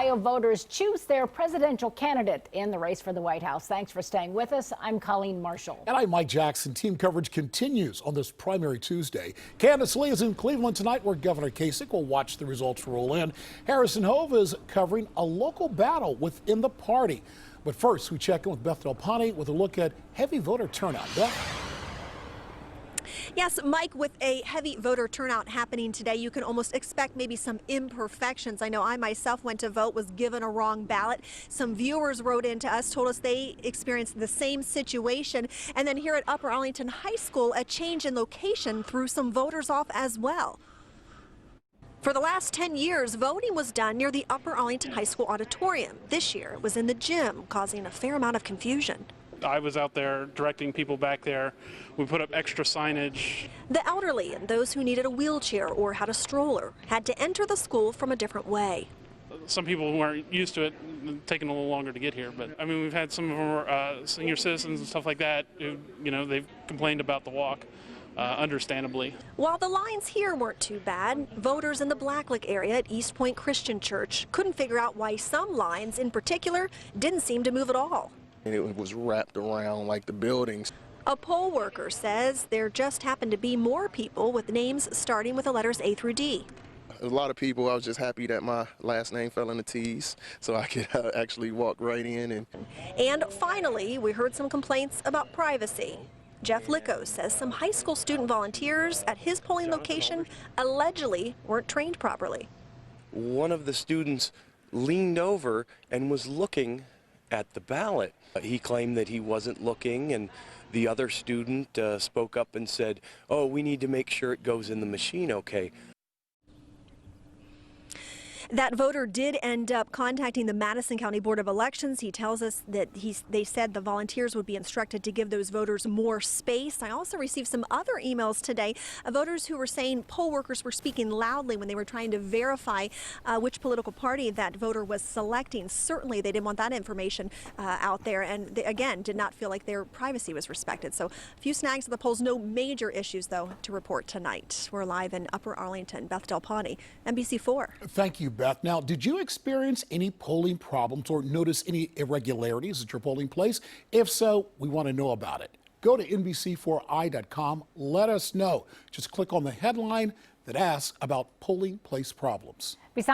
Ohio voters choose their presidential candidate in the race for the White House. Thanks for staying with us. I'm Colleen Marshall. And I'm Mike Jackson. Team coverage continues on this primary Tuesday. Candace Lee is in Cleveland tonight, where Governor Kasich will watch the results roll in. Harrison Hove is covering a local battle within the party. But first, we check in with Beth Del Ponte with a look at heavy voter turnout. Beth? Yes, Mike, with a heavy voter turnout happening today, you can almost expect maybe some imperfections. I know I myself went to vote, was given a wrong ballot. Some viewers wrote in to us, told us they experienced the same situation. And then here at Upper Arlington High School, a change in location threw some voters off as well. For the last 10 years, voting was done near the Upper Arlington High School auditorium. This year, it was in the gym, causing a fair amount of confusion. I was out there directing people back there. We put up extra signage. The elderly and those who needed a wheelchair or had a stroller had to enter the school from a different way. Some people who weren't used to it, taking a little longer to get here. But I mean, we've had some of our senior citizens and stuff like that who, they've complained about the walk, understandably. While the lines here weren't too bad, voters in the Blacklick area at East Point Christian Church couldn't figure out why some lines in particular didn't seem to move at all. And it was wrapped around like the buildings. A poll worker says there just happened to be more people with names starting with the letters A through D. A lot of people, I was just happy that my last name fell in the T's so I could actually walk right in. And finally, we heard some complaints about privacy. Jeff Licko says some high school student volunteers at his polling location allegedly weren't trained properly. One of the students leaned over and was looking at the ballot. He claimed that he wasn't looking, and the other student spoke up and said, "Oh, we need to make sure it goes in the machine okay." That voter did end up contacting the Madison County Board of Elections. He tells us that they said the volunteers would be instructed to give those voters more space. I also received some other emails today of voters who were saying poll workers were speaking loudly when they were trying to verify which political party that voter was selecting. Certainly they didn't want that information out there, and they, again, did not feel like their privacy was respected. So a few snags at the polls, no major issues though to report tonight. We're live in Upper Arlington. Beth Del Ponte, NBC4. Thank you, Beth. Now, did you experience any polling problems or notice any irregularities at your polling place? If so, we want to know about it. Go to NBC4i.com. Let us know. Just click on the headline that asks about polling place problems. Besides